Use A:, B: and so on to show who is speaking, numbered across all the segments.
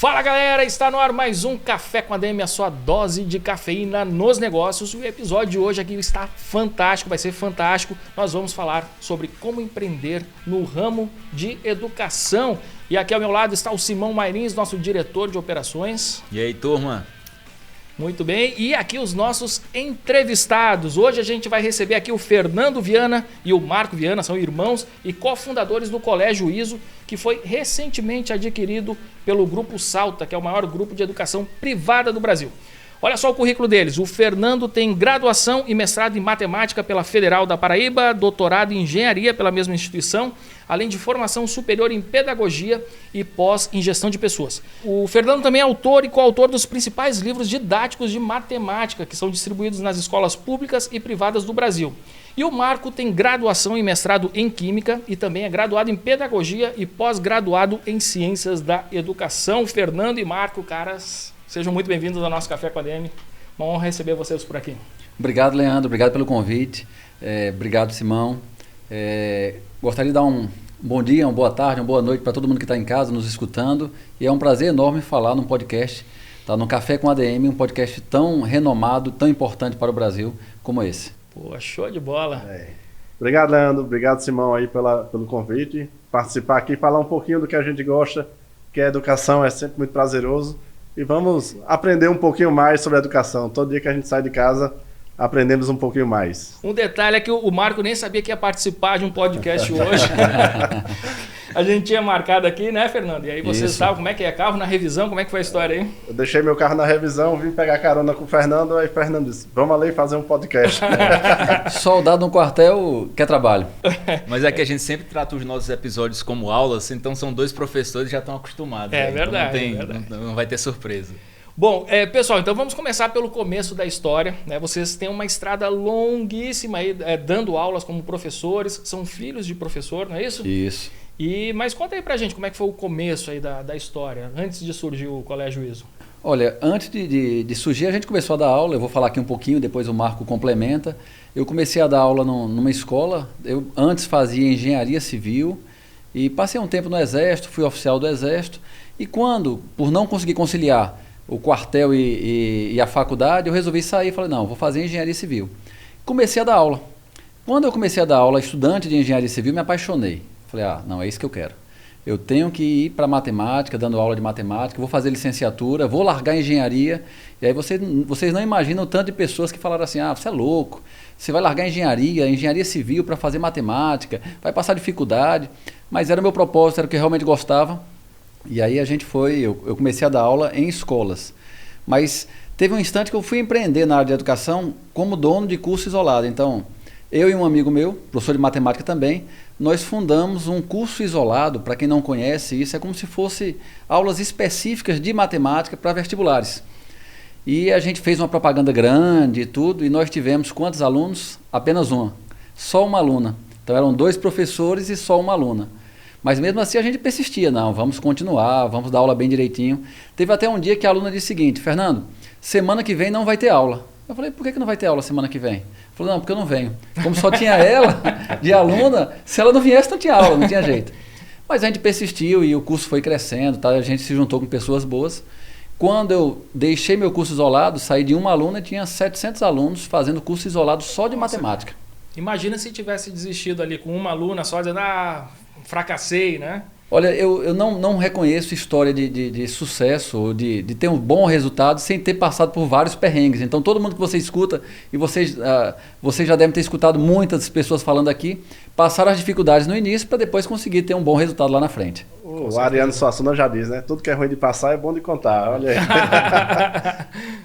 A: Fala galera, está no ar mais um Café com a DM, a sua dose de cafeína nos negócios. O episódio de hoje aqui está fantástico, vai ser fantástico. Nós vamos falar sobre como empreender no ramo de educação. E aqui ao meu lado está o Simão Mairins, nosso diretor de operações.
B: E aí, turma?
A: Muito bem, e aqui os nossos entrevistados. Hoje a gente vai receber aqui o Fernando Viana e o Marco Viana, são irmãos e cofundadores do Colégio ISO, que foi recentemente adquirido pelo Grupo Salta, que é o maior grupo de educação privada do Brasil. Olha só o currículo deles. O Fernando tem graduação e mestrado em matemática pela Federal da Paraíba, doutorado em engenharia pela mesma instituição, além de formação superior em pedagogia e pós em gestão de pessoas. O Fernando também é autor e coautor dos principais livros didáticos de matemática, que são distribuídos nas escolas públicas e privadas do Brasil. E o Marco tem graduação e mestrado em química e também é graduado em pedagogia e pós-graduado em ciências da educação. Fernando e Marco, caras... Sejam muito bem-vindos ao nosso Café com a DM. Uma honra receber vocês por aqui.
C: Obrigado, Leandro. Obrigado pelo convite. Obrigado, Simão. Gostaria de dar um bom dia, uma boa tarde, uma boa noite para todo mundo que está em casa nos escutando. E é um prazer enorme falar num podcast, tá, no Café com a DM, um podcast tão renomado, tão importante para o Brasil como esse.
A: Pô, show de bola.
D: Obrigado, Leandro. Obrigado, Simão, aí pelo convite. Participar aqui, falar um pouquinho do que a gente gosta, que a educação é sempre muito prazeroso. E vamos aprender um pouquinho mais sobre a educação. Todo dia que a gente sai de casa, aprendemos um pouquinho mais.
A: Um detalhe é que o Marco nem sabia que ia participar de um podcast hoje. A gente tinha marcado aqui, né, Fernando? E aí vocês sabem como é que é carro na revisão, como é que foi a história aí?
D: Eu deixei meu carro na revisão, vim pegar carona com o Fernando, aí o Fernando disse, vamos ali fazer um podcast.
C: Soldado no quartel quer trabalho.
B: Mas é que a gente sempre trata os nossos episódios como aulas, então são dois professores que já estão acostumados.
A: É,
B: né?
A: verdade,
B: Então
A: verdade.
B: não vai ter surpresa.
A: Bom, pessoal, então vamos começar pelo começo da história, né? Vocês têm uma estrada longuíssima aí, dando aulas como professores, são filhos de professor, não é isso?
C: Isso.
A: Mas conta aí pra gente como é que foi o começo aí da história, antes de surgir o Colégio ISO.
C: Olha, antes de surgir, a gente começou a dar aula, eu vou falar aqui um pouquinho, depois o Marco complementa. Eu comecei a dar aula numa escola, eu antes fazia engenharia civil e passei um tempo no Exército, fui oficial do Exército, e quando, por não conseguir conciliar o quartel e a faculdade, eu resolvi sair e falei, não, vou fazer engenharia civil. Comecei a dar aula. Quando eu comecei a dar aula, estudante de engenharia civil, me apaixonei. Falei, não, é isso que eu quero. Eu tenho que ir para matemática, dando aula de matemática, vou fazer licenciatura, vou largar a engenharia. E aí vocês não imaginam o tanto de pessoas que falaram assim, você é louco, você vai largar a engenharia civil para fazer matemática, vai passar dificuldade. Mas era o meu propósito, era o que eu realmente gostava. E aí eu comecei a dar aula em escolas. Mas teve um instante que eu fui empreender na área de educação como dono de curso isolado. Então, eu e um amigo meu, professor de matemática também, nós fundamos um curso isolado. Para quem não conhece, isso é como se fosse aulas específicas de matemática para vestibulares. E a gente fez uma propaganda grande e tudo, e nós tivemos quantos alunos? Apenas uma, só uma aluna. Então eram 2 professores e só uma aluna. Mas mesmo assim a gente persistia, não, vamos continuar, vamos dar aula bem direitinho. Teve até um dia que a aluna disse o seguinte, Fernando, semana que vem não vai ter aula. Eu falei, por que não vai ter aula semana que vem? Falou, não, porque eu não venho. Como só tinha ela de aluna, se ela não viesse não tinha aula, não tinha jeito. Mas a gente persistiu e o curso foi crescendo, tá? A gente se juntou com pessoas boas. Quando eu deixei meu curso isolado, saí de uma aluna e tinha 700 alunos fazendo curso isolado só de matemática.
A: Imagina se tivesse desistido ali com uma aluna só, dizendo, fracassei, né?
C: Olha, eu não reconheço história de sucesso, ou de ter um bom resultado sem ter passado por vários perrengues. Então, todo mundo que você escuta, e vocês já devem ter escutado muitas pessoas falando aqui, passaram as dificuldades no início para depois conseguir ter um bom resultado lá na frente.
D: O Ariano Suassuna já diz, né? Tudo que é ruim de passar é bom de contar, olha aí.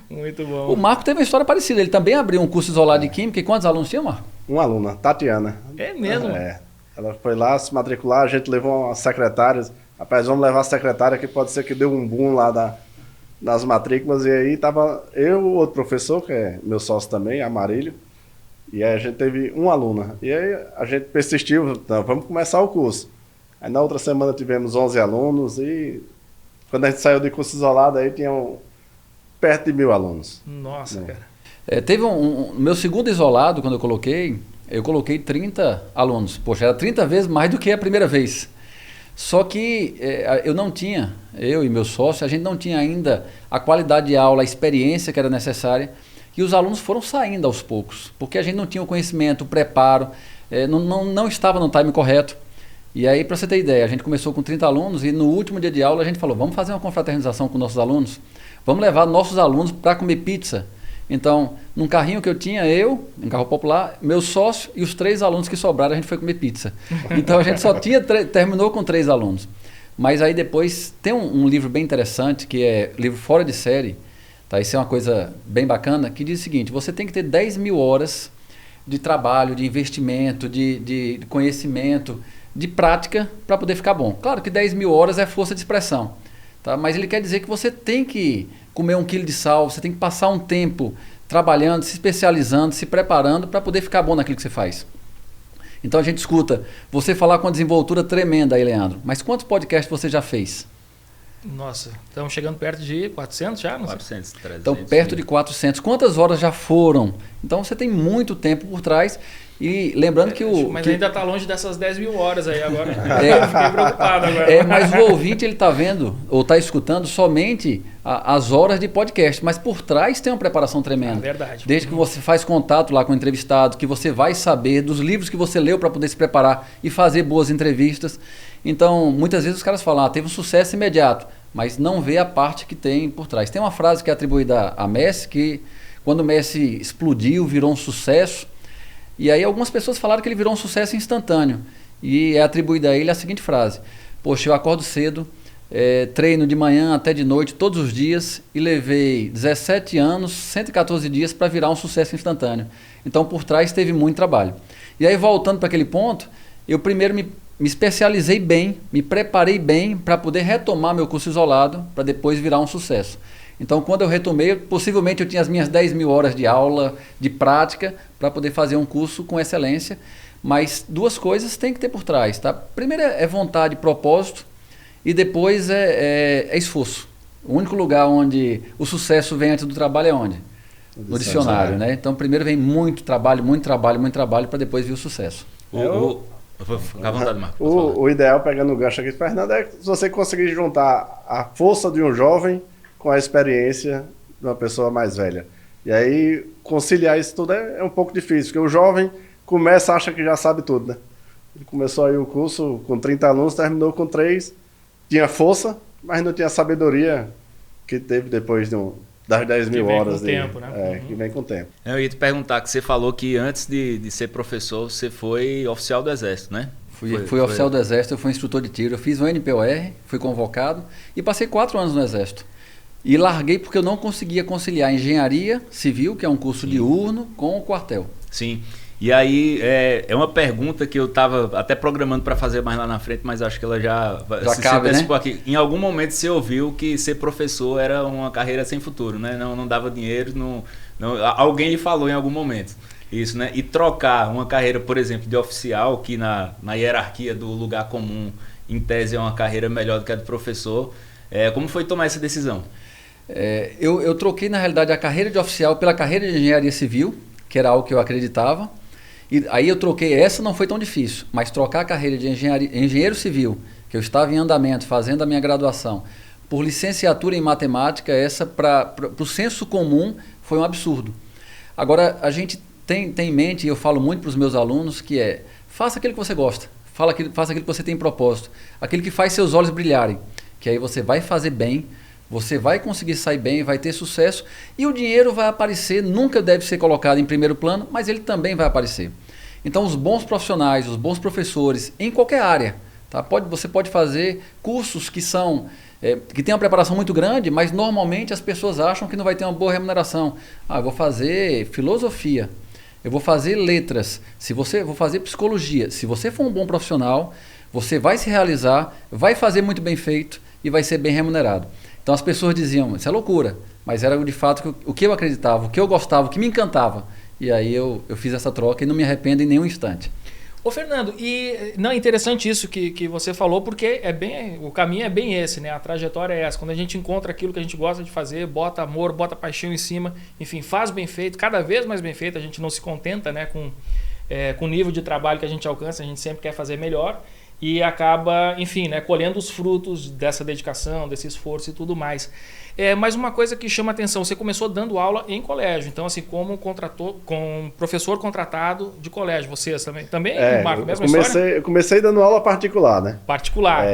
A: Muito bom.
C: O Marco teve uma história parecida, ele também abriu um curso isolado de Química, e quantos alunos tinha, Marco?
D: Uma aluna, Tatiana.
A: É mesmo?
D: Ela foi lá se matricular, a gente levou uma secretária. Rapaz, vamos levar a secretária que pode ser que deu um boom lá nas matrículas. E aí tava eu, o outro professor, que é meu sócio também, Amarílio. E aí a gente teve uma aluna. E aí a gente persistiu, então, vamos começar o curso. Aí na outra semana tivemos 11 alunos e quando a gente saiu de curso isolado aí tinham perto de 1000 alunos.
A: Nossa, cara.
C: Teve meu segundo isolado, quando eu coloquei 30 alunos. Poxa, era 30 vezes mais do que a primeira vez. Só que eu e meu sócio, a gente não tinha ainda a qualidade de aula, a experiência que era necessária, e os alunos foram saindo aos poucos, porque a gente não tinha o conhecimento, o preparo, não estava no time correto. E aí, para você ter ideia, a gente começou com 30 alunos e no último dia de aula a gente falou, vamos fazer uma confraternização com nossos alunos? Vamos levar nossos alunos para comer pizza? Então, num carrinho que eu tinha, em carro popular, meu sócio e os 3 alunos que sobraram, a gente foi comer pizza. Então, a gente só terminou com 3 alunos. Mas aí depois tem um livro bem interessante, que é livro fora de série, tá? Isso é uma coisa bem bacana, que diz o seguinte, você tem que ter 10 mil horas de trabalho, de investimento, de conhecimento, de prática para poder ficar bom. Claro que 10 mil horas é força de expressão, tá? Mas ele quer dizer que você tem que comer 1 quilo de sal, você tem que passar um tempo trabalhando, se especializando, se preparando para poder ficar bom naquilo que você faz. Então a gente escuta você falar com a desenvoltura tremenda aí, Leandro, mas quantos podcasts você já fez?
A: Nossa, estamos chegando perto de 400 já? Não
B: 400, 300.
C: Então, perto de 400. Quantas horas já foram? Então, você tem muito tempo por trás. E lembrando que o...
A: Mas ainda está longe dessas 10 mil horas aí agora. Fiquei preocupado agora.
C: Mas o ouvinte, ele está vendo ou está escutando somente as horas de podcast. Mas por trás tem uma preparação tremenda.
A: Verdade.
C: Desde que você faz contato lá com o entrevistado, que você vai saber dos livros que você leu para poder se preparar e fazer boas entrevistas. Então, muitas vezes os caras falam, teve um sucesso imediato, mas não vê a parte que tem por trás. Tem uma frase que é atribuída a Messi, que quando o Messi explodiu, virou um sucesso, e aí algumas pessoas falaram que ele virou um sucesso instantâneo, e é atribuída a ele a seguinte frase, poxa, eu acordo cedo, treino de manhã até de noite, todos os dias, e levei 17 anos, 114 dias para virar um sucesso instantâneo. Então, por trás teve muito trabalho. E aí, voltando para aquele ponto, eu primeiro me especializei bem, me preparei bem para poder retomar meu curso isolado, para depois virar um sucesso. Então, quando eu retomei, possivelmente eu tinha as minhas 10 mil horas de aula, de prática, para poder fazer um curso com excelência. Mas 2 coisas tem que ter por trás, tá? Primeiro é vontade, propósito, e depois é esforço. O único lugar onde o sucesso vem antes do trabalho é onde? No dicionário, né? Então, primeiro vem muito trabalho, para depois vir o sucesso.
B: Fica à vontade, Marcos.
D: O ideal, pegando o gancho aqui do Fernando, é se você conseguir juntar a força de um jovem com a experiência de uma pessoa mais velha. E aí, conciliar isso tudo é um pouco difícil, porque o jovem começa, acha que já sabe tudo, né? Ele começou aí o curso com 30 alunos, terminou com 3, tinha força, mas não tinha sabedoria que teve depois das 10 mil horas.
A: Que vem com o tempo, né?
D: Que vem com o tempo.
B: Eu ia te perguntar, que você falou que antes de ser professor, você foi oficial do Exército, né?
C: Fui oficial do Exército, eu fui instrutor de tiro, eu fiz o NPOR, fui convocado e passei 4 anos no Exército. E larguei porque eu não conseguia conciliar engenharia civil, que é um curso diurno, com o quartel.
B: Sim. E aí, é uma pergunta que eu estava até programando para fazer mais lá na frente, mas acho que ela já
C: cabe, né?
B: Aqui. Em algum momento você ouviu que ser professor era uma carreira sem futuro, né? Não dava dinheiro, alguém lhe falou em algum momento isso, né? E trocar uma carreira, por exemplo, de oficial, que na hierarquia do lugar comum, em tese, é uma carreira melhor do que a de professor. Como foi tomar essa decisão?
C: Eu troquei, na realidade, a carreira de oficial pela carreira de engenharia civil, que era algo que eu acreditava. E aí eu troquei, essa não foi tão difícil, mas trocar a carreira de engenheiro civil, que eu estava em andamento, fazendo a minha graduação, por licenciatura em matemática, essa para o senso comum foi um absurdo. Agora, a gente tem em mente, e eu falo muito para os meus alunos, que faça aquilo que você gosta, faça aquilo que você tem propósito, aquilo que faz seus olhos brilharem, que aí você vai fazer bem, você vai conseguir sair bem, vai ter sucesso e o dinheiro vai aparecer, nunca deve ser colocado em primeiro plano, mas ele também vai aparecer. Então os bons profissionais, os bons professores, em qualquer área, tá? Você pode fazer cursos que têm uma preparação muito grande, mas normalmente as pessoas acham que não vai ter uma boa remuneração. Eu vou fazer filosofia, eu vou fazer letras, vou fazer psicologia. Se você for um bom profissional, você vai se realizar, vai fazer muito bem feito e vai ser bem remunerado. Então as pessoas diziam, isso é loucura, mas era de fato o que eu acreditava, o que eu gostava, o que me encantava. E aí eu fiz essa troca e não me arrependo em nenhum instante.
A: Ô Fernando, e não é interessante isso que você falou, porque o caminho é bem esse, né? A trajetória é essa. Quando a gente encontra aquilo que a gente gosta de fazer, bota amor, bota paixão em cima, enfim, faz bem feito, cada vez mais bem feito, a gente não se contenta, né, com o nível de trabalho que a gente alcança, a gente sempre quer fazer melhor. e acaba, enfim, né, colhendo os frutos dessa dedicação, desse esforço e tudo mais. Mas uma coisa que chama atenção, você começou dando aula em colégio, então assim, como com professor contratado de colégio, vocês também Marco, mesma história?
D: Eu comecei dando aula particular, né?
A: Particular.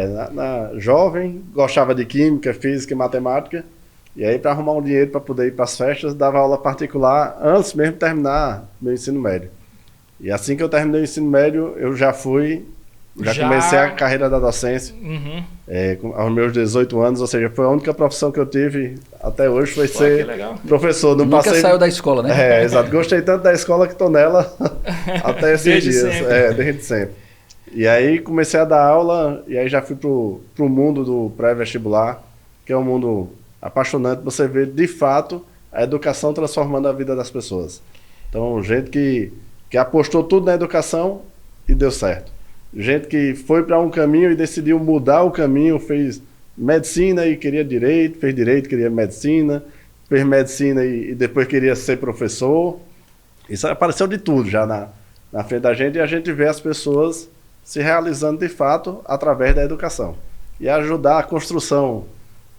D: Jovem, gostava de química, física e matemática, e aí para arrumar um dinheiro para poder ir para as festas, dava aula particular antes mesmo de terminar meu ensino médio. E assim que eu terminei o ensino médio, eu já comecei a carreira da docência, aos meus 18 anos, ou seja, foi a única profissão que eu tive até hoje, foi ser professor.
C: Nunca saiu da escola, né?
D: Exato. Gostei tanto da escola que estou nela até esses dias. Desde sempre. E aí comecei a dar aula, e aí já fui pro mundo do pré-vestibular, que é um mundo apaixonante, você vê de fato a educação transformando a vida das pessoas. Então, gente que apostou tudo na educação e deu certo. Gente que foi para um caminho e decidiu mudar o caminho, fez medicina e queria direito, fez direito, queria medicina, fez medicina e depois queria ser professor. Isso apareceu de tudo já na frente da gente, e a gente vê as pessoas se realizando de fato através da educação. E ajudar a construção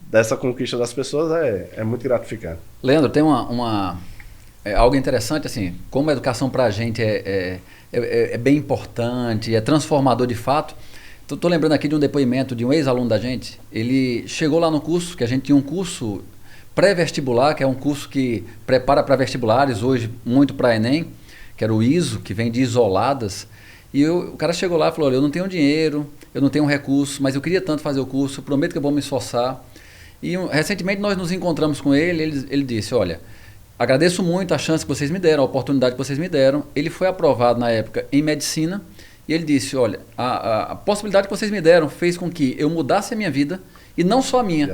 D: dessa conquista das pessoas é muito gratificante.
C: Leandro, tem algo interessante, assim, como a educação para a gente é bem importante, é transformador de fato. Estou lembrando aqui de um depoimento de um ex-aluno da gente. Ele chegou lá no curso, que a gente tinha um curso pré-vestibular, que é um curso que prepara para vestibulares, hoje muito para Enem, que era o ISO, que vem de isoladas. E o cara chegou lá e falou, olha, eu não tenho dinheiro, eu não tenho recurso, mas eu queria tanto fazer o curso, eu prometo que eu vou me esforçar. E recentemente nós nos encontramos com ele disse, olha, agradeço muito a chance que vocês me deram, a oportunidade que vocês me deram. Ele foi aprovado na época em medicina e ele disse, olha, a possibilidade que vocês me deram fez com que eu mudasse a minha vida, e não só a minha,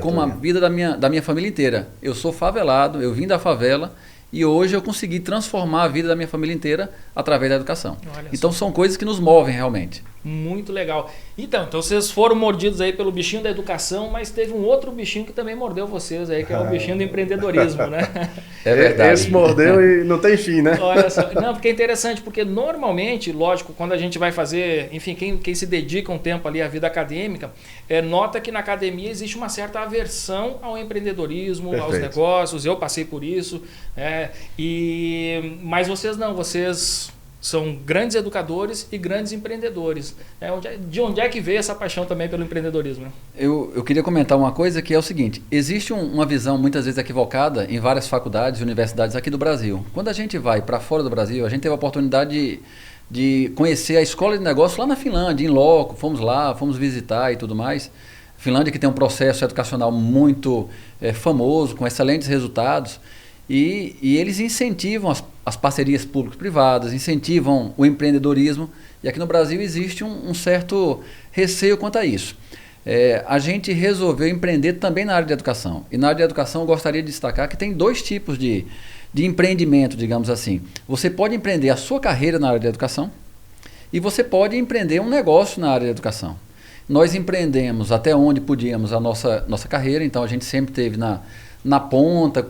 C: como a vida da minha família inteira. Eu sou favelado, eu vim da favela e hoje eu consegui transformar a vida da minha família inteira através da educação. Então são coisas que nos movem realmente.
A: Muito legal. Então vocês foram mordidos aí pelo bichinho da educação, mas teve um outro bichinho que também mordeu vocês aí, que é o bichinho do empreendedorismo, né?
C: É verdade.
D: Esse mordeu e não tem fim, né?
A: Olha só. Não, porque é interessante, porque normalmente, lógico, quando a gente vai fazer, enfim, quem se dedica um tempo ali à vida acadêmica, nota que na academia existe uma certa aversão ao empreendedorismo, perfeito, aos negócios. Eu passei por isso, mas vocês não, vocês são grandes educadores e grandes empreendedores. De onde é que veio essa paixão também pelo empreendedorismo?
C: Eu queria comentar uma coisa que é o seguinte, existe uma visão muitas vezes equivocada em várias faculdades e universidades aqui do Brasil. Quando a gente vai para fora do Brasil, a gente teve a oportunidade de conhecer a escola de negócios lá na Finlândia, em loco, fomos lá, fomos visitar e tudo mais. Finlândia que tem um processo educacional muito famoso, com excelentes resultados. E eles incentivam as parcerias público-privadas, incentivam o empreendedorismo, e aqui no Brasil existe um certo receio quanto a isso. A gente resolveu empreender também na área de educação, e na área de educação eu gostaria de destacar que tem dois tipos de empreendimento, digamos assim. Você pode empreender a sua carreira na área de educação e você pode empreender um negócio na área de educação. Nós empreendemos até onde podíamos a nossa carreira, então a gente sempre teve na ponta,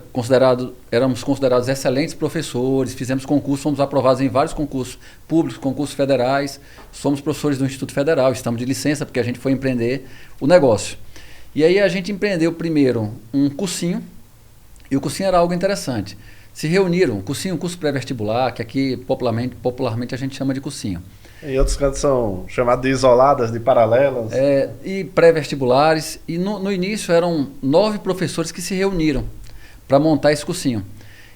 C: éramos considerados excelentes professores, fizemos concursos, fomos aprovados em vários concursos públicos, concursos federais, somos professores do Instituto Federal, estamos de licença porque a gente foi empreender o negócio. E aí a gente empreendeu primeiro um cursinho, e o cursinho era algo interessante. Se reuniram, um curso pré-vestibular, que aqui popularmente a gente chama de cursinho.
D: Em outros cantos são chamados de isoladas, de paralelas.
C: E pré-vestibulares. E no início eram 9 professores que se reuniram para montar esse cursinho.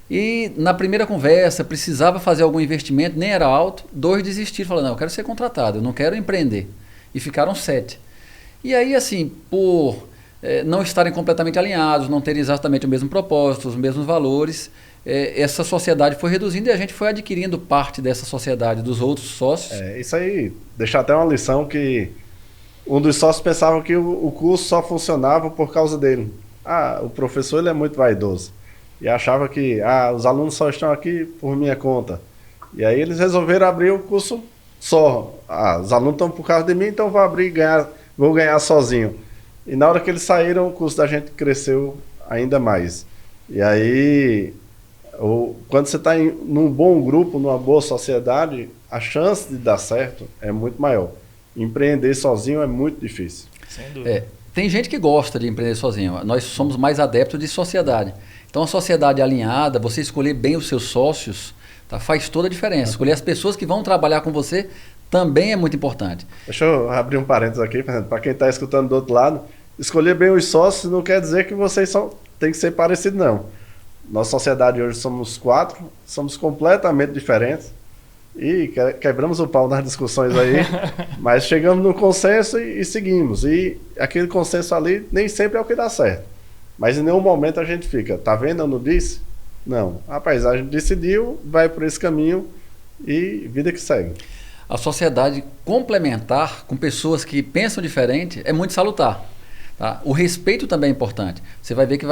C: E na primeira conversa, precisava fazer algum investimento, nem era alto. 2 desistiram, falaram, não, eu quero ser contratado, eu não quero empreender. E ficaram 7. E aí, assim, por não estarem completamente alinhados, não terem exatamente o mesmo propósito, os mesmos valores, essa sociedade foi reduzindo e a gente foi adquirindo parte dessa sociedade dos outros sócios.
D: Isso aí deixa até uma lição que um dos sócios pensava que o curso só funcionava por causa dele. O professor ele é muito vaidoso e achava que os alunos só estão aqui por minha conta. E aí eles resolveram abrir o curso só. Os alunos estão por causa de mim, então vou abrir e vou ganhar sozinho. E na hora que eles saíram, o curso da gente cresceu ainda mais. E aí, quando você está num bom grupo, numa boa sociedade, a chance de dar certo é muito maior. Empreender sozinho é muito difícil.
A: Sem dúvida.
C: Tem gente que gosta de empreender sozinho. Nós somos mais adeptos de sociedade. Então, a sociedade alinhada, você escolher bem os seus sócios, tá, faz toda a diferença. Escolher as pessoas que vão trabalhar com você também é muito importante.
D: Deixa eu abrir um parênteses aqui, para quem está escutando do outro lado. Escolher bem os sócios não quer dizer que vocês têm que ser parecidos, não. Nossa sociedade hoje somos 4, somos completamente diferentes. E quebramos o pau nas discussões aí, mas chegamos no consenso e seguimos. E aquele consenso ali nem sempre é o que dá certo. Mas em nenhum momento a gente fica, tá vendo, eu não disse? Não. Rapaz, a gente decidiu, vai por esse caminho e vida que segue.
C: A sociedade complementar com pessoas que pensam diferente é muito salutar. Tá? O respeito também é importante. Você vai ver que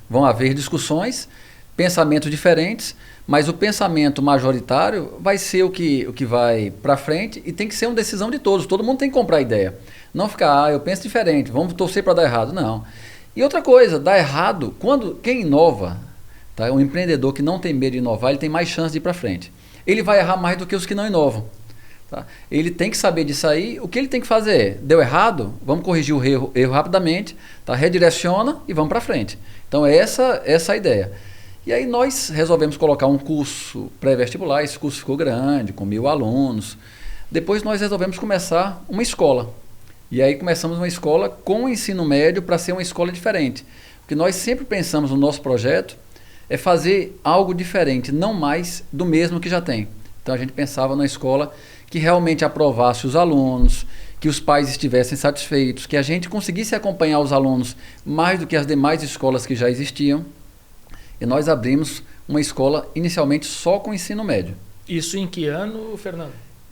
C: vão haver discussões, pensamentos diferentes, mas o pensamento majoritário vai ser o que vai para frente e tem que ser uma decisão de todos. Todo mundo tem que comprar a ideia. Não ficar, eu penso diferente, vamos torcer para dar errado. Não. E outra coisa, dar errado, quem inova, tá? Um empreendedor que não tem medo de inovar, ele tem mais chance de ir para frente. Ele vai errar mais do que os que não inovam. Tá? Ele tem que saber disso aí. O que ele tem que fazer é, deu errado, vamos corrigir o erro rapidamente, tá? Redireciona e vamos para frente. Então essa é a ideia. E aí nós resolvemos colocar um curso pré-vestibular, esse curso ficou grande, com 1000 alunos. Depois nós resolvemos começar uma escola. E aí começamos uma escola com o ensino médio para ser uma escola diferente. O que nós sempre pensamos no nosso projeto é fazer algo diferente, não mais do mesmo que já tem. Então a gente pensava numa escola que realmente aprovasse os alunos, que os pais estivessem satisfeitos, que a gente conseguisse acompanhar os alunos mais do que as demais escolas que já existiam. E nós abrimos uma escola inicialmente só com ensino médio.
A: Isso em que ano, Fernando?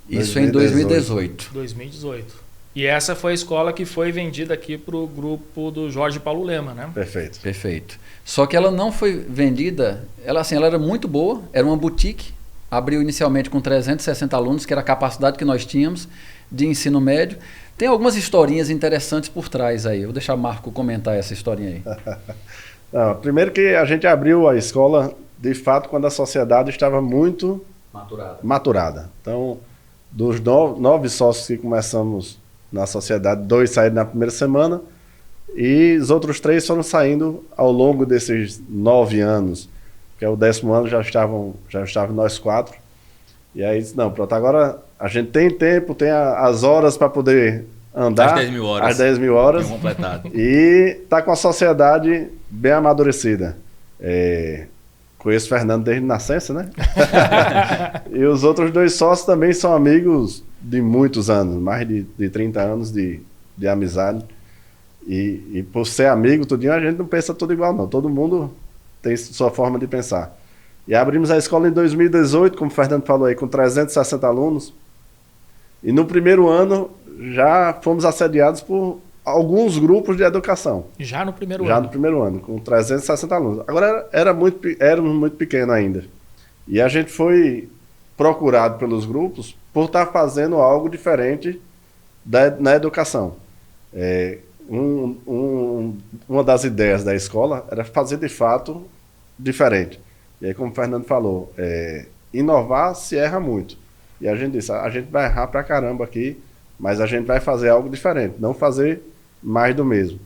C: Isso em 2018.
A: 2018. E essa foi a escola que foi vendida aqui para o grupo do Jorge Paulo Lema, né?
D: Perfeito.
C: Perfeito. Só que ela não foi vendida, ela era muito boa, era uma boutique, abriu inicialmente com 360 alunos, que era a capacidade que nós tínhamos de ensino médio. Tem algumas historinhas interessantes por trás aí. Eu vou deixar o Marco comentar essa historinha aí.
D: Não, primeiro que a gente abriu a escola, de fato, quando a sociedade estava muito maturada. Então, dos 9 sócios que começamos na sociedade, 2 saíram na primeira semana e os outros 3 foram saindo ao longo desses 9 anos, que é o 10º ano, já estavam nós 4. E aí disse, não, pronto, agora a gente tem tempo, tem as horas para poder andar.
B: Às 10.000 horas.
D: Às 10.000 horas.
B: Bem completado.
D: E está com a sociedade bem amadurecida. Conheço o Fernando desde nascença, né? E os outros 2 sócios também são amigos de muitos anos, mais de 30 anos de amizade. E por ser amigo, tudinho, a gente não pensa tudo igual, não. Todo mundo tem sua forma de pensar. E abrimos a escola em 2018, como o Fernando falou aí, com 360 alunos. E no primeiro ano já fomos assediados por alguns grupos de educação.
A: Já no primeiro ano?
D: Já no primeiro ano, com 360 alunos. Agora éramos muito pequenos ainda. E a gente foi procurado pelos grupos por estar fazendo algo diferente na educação. Uma das ideias da escola era fazer de fato diferente. E aí, como o Fernando falou, inovar se erra muito. E a gente disse, a gente vai errar pra caramba aqui, mas a gente vai fazer algo diferente, não fazer mais do mesmo.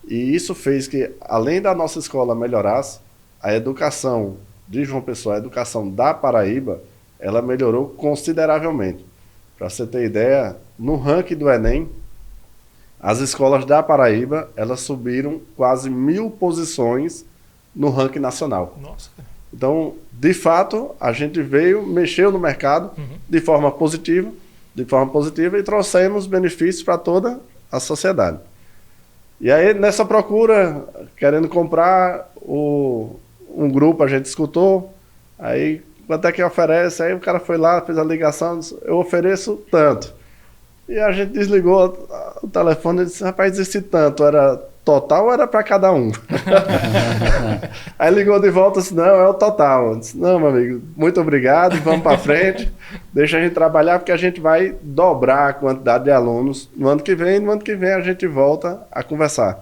D: E isso fez que, além da nossa escola melhorasse, a educação de João Pessoa, a educação da Paraíba, ela melhorou consideravelmente. Para você ter ideia, no ranking do Enem, as escolas da Paraíba, elas subiram quase 1000 posições no ranking nacional.
A: Nossa.
D: Então, de fato, a gente mexeu no mercado de forma positiva e trouxemos benefícios para toda a sociedade. E aí, nessa procura, querendo comprar, um grupo a gente escutou, aí quanto é que oferece? Aí o cara foi lá, fez a ligação, disse, eu ofereço tanto. E a gente desligou o telefone e disse, rapaz, esse tanto era total ou era para cada um? Aí ligou de volta e disse, não, é o total. Eu disse, não, meu amigo, muito obrigado, vamos para frente, deixa a gente trabalhar porque a gente vai dobrar a quantidade de alunos no ano que vem a gente volta a conversar.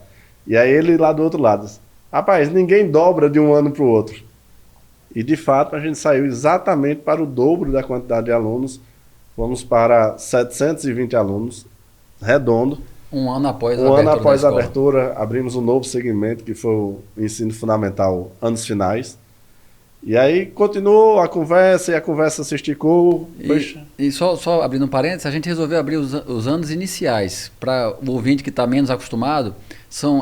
D: E aí ele lá do outro lado disse, rapaz, ninguém dobra de um ano para o outro. E de fato a gente saiu exatamente para o dobro da quantidade de alunos, fomos para 720 alunos redondo.
C: Um ano após
D: Um ano após a abertura, abrimos um novo segmento, que foi o ensino fundamental anos finais. E aí continuou a conversa, e a conversa se esticou.
C: E só abrindo um parênteses, a gente resolveu abrir os anos iniciais. Para o ouvinte que está menos acostumado,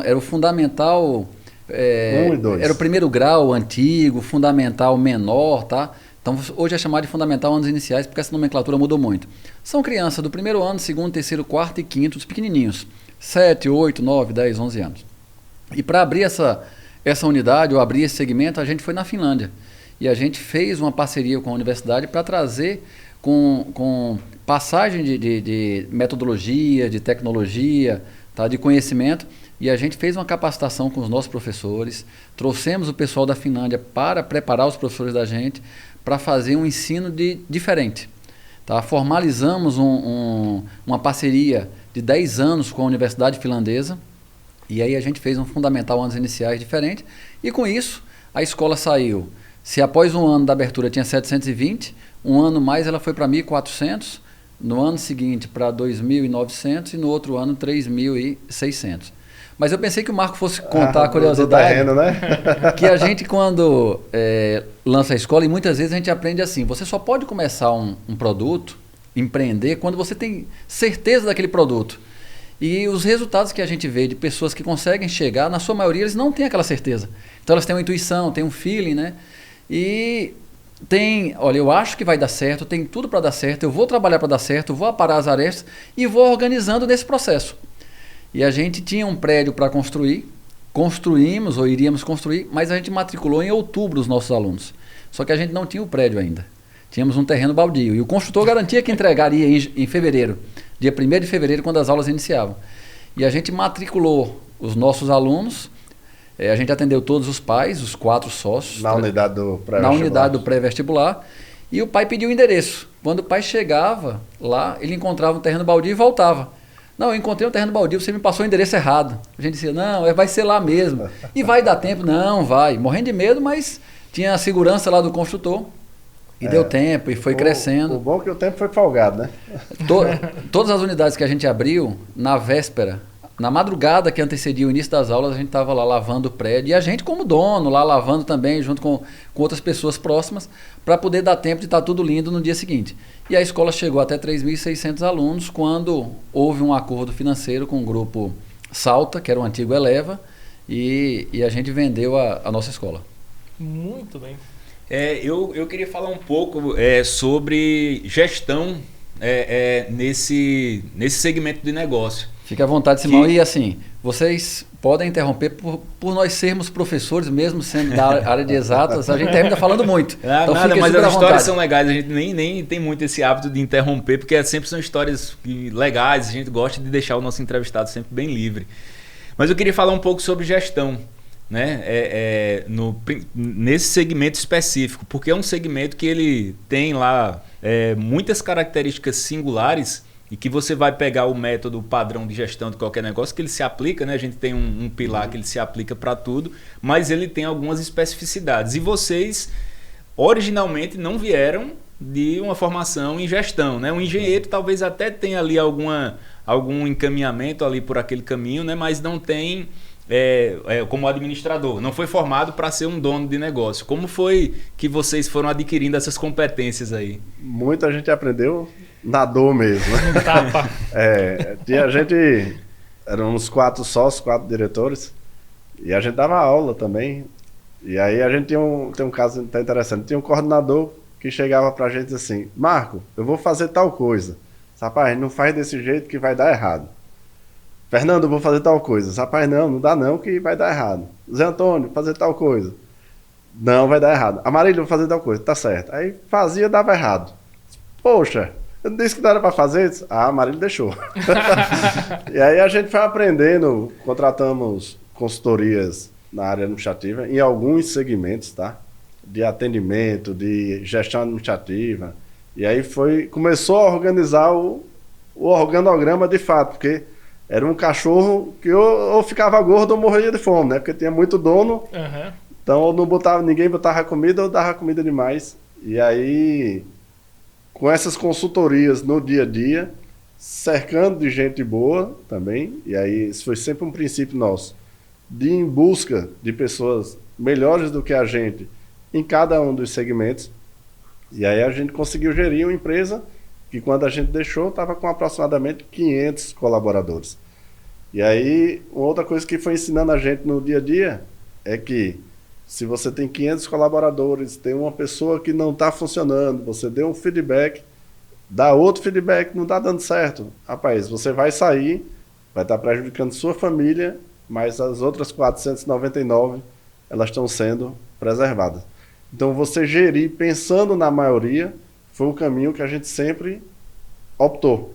C: era o fundamental...
D: 1 e 2.
C: Era o primeiro grau antigo, fundamental menor, tá? Então hoje é chamado de fundamental anos iniciais, porque essa nomenclatura mudou muito. São crianças do primeiro ano, segundo, terceiro, quarto e quinto, os pequenininhos. 7, 8, 9, 10, 11 anos. E para abrir essa unidade, ou abrir esse segmento, a gente foi na Finlândia. E a gente fez uma parceria com a universidade para trazer com passagem de metodologia, de tecnologia, tá, de conhecimento. E a gente fez uma capacitação com os nossos professores, trouxemos o pessoal da Finlândia para preparar os professores da gente para fazer um ensino diferente. Tá? Formalizamos uma parceria de 10 anos com a Universidade Finlandesa, e aí a gente fez um fundamental anos iniciais diferente, e com isso a escola saiu. Se após um ano da abertura tinha 720, um ano mais ela foi para 1.400, no ano seguinte para 2.900 e no outro ano 3.600. Mas eu pensei que o Marco fosse contar a curiosidade,
D: terreno, né?
C: que a gente quando lança a escola, e muitas vezes a gente aprende assim, você só pode começar um produto, empreender, quando você tem certeza daquele produto. E os resultados que a gente vê de pessoas que conseguem chegar, na sua maioria eles não têm aquela certeza. Então elas têm uma intuição, têm um feeling, né? E olha, eu acho que vai dar certo, tem tudo para dar certo, eu vou trabalhar para dar certo, eu vou aparar as arestas e vou organizando nesse processo. E a gente tinha um prédio para construir, construímos ou iríamos construir, mas a gente matriculou em outubro os nossos alunos. Só que a gente não tinha o prédio ainda. Tínhamos um terreno baldio. E o construtor garantia que entregaria em fevereiro, dia 1º de fevereiro, quando as aulas iniciavam. E a gente matriculou os nossos alunos, a gente atendeu todos os pais, os 4 sócios.
D: Na unidade do pré-vestibular.
C: Na unidade do pré-vestibular. E o pai pediu o endereço. Quando o pai chegava lá, ele encontrava um terreno baldio e voltava. Não, eu encontrei um terreno baldio, você me passou o endereço errado. A gente dizia, não, vai ser lá mesmo. E vai dar tempo? Não, vai. Morrendo de medo, mas tinha a segurança lá do construtor. E deu tempo, e foi crescendo.
D: O bom é que o tempo foi folgado, né?
C: Todas as unidades que a gente abriu, na véspera, na madrugada que antecedia o início das aulas, a gente estava lá lavando o prédio. E a gente como dono, lá lavando também, junto com outras pessoas próximas, para poder dar tempo de estar tudo lindo no dia seguinte. E a escola chegou até 3.600 alunos quando houve um acordo financeiro com o grupo Salta, que era o antigo Eleva, e a gente vendeu a nossa escola.
A: Muito bem.
B: Eu queria falar um pouco sobre gestão nesse segmento de negócio.
C: Fique à vontade, Simão. E assim, vocês podem interromper por nós sermos professores, mesmo sendo da área de exatas, a gente termina falando muito.
B: Então, nada, mas as histórias são legais, a gente nem tem muito esse hábito de interromper, porque sempre são histórias legais, a gente gosta de deixar o nosso entrevistado sempre bem livre. Mas eu queria falar um pouco sobre gestão, né? Nesse segmento específico, porque é um segmento que ele tem lá muitas características singulares, e que você vai pegar o método padrão de gestão de qualquer negócio, que ele se aplica, né? A gente tem um pilar que ele se aplica para tudo, mas ele tem algumas especificidades. E vocês, originalmente, não vieram de uma formação em gestão, né? Um engenheiro talvez até tenha ali algum encaminhamento ali por aquele caminho, né? Mas não tem como administrador. Não foi formado para ser um dono de negócio. Como foi que vocês foram adquirindo essas competências aí?
D: Muita gente aprendeu na dor mesmo.
A: Tapa.
D: A gente, éramos 4 sócios, 4 diretores, e a gente dava aula também. E aí a gente tem um caso até interessante. Tinha um coordenador que chegava pra gente assim, Marco, eu vou fazer tal coisa. Rapaz, não faz desse jeito que vai dar errado. Fernando, eu vou fazer tal coisa. Rapaz, não dá não que vai dar errado. Zé Antônio, fazer tal coisa. Não, vai dar errado. Amarílio, vou fazer tal coisa. Tá certo. Aí fazia, dava errado. Poxa, eu não disse que não era para fazer? A Amarílio deixou. E aí a gente foi aprendendo, contratamos consultorias na área administrativa, em alguns segmentos, tá? De atendimento, de gestão administrativa. E aí começou a organizar o organograma de fato, porque era um cachorro que ou ficava gordo ou morria de fome, né? Porque tinha muito dono, então ninguém botava comida ou dava comida demais. E aí, com essas consultorias no dia a dia, cercando de gente boa também, e aí isso foi sempre um princípio nosso, de ir em busca de pessoas melhores do que a gente em cada um dos segmentos, e aí a gente conseguiu gerir uma empresa que quando a gente deixou estava com aproximadamente 500 colaboradores. E aí, uma outra coisa que foi ensinando a gente no dia a dia é que se você tem 500 colaboradores, tem uma pessoa que não está funcionando, você deu um feedback, dá outro feedback, não está dando certo. Rapaz, você vai sair, vai estar prejudicando sua família, mas as outras 499, elas estão sendo preservadas. Então, você gerir pensando na maioria foi o caminho que a gente sempre optou.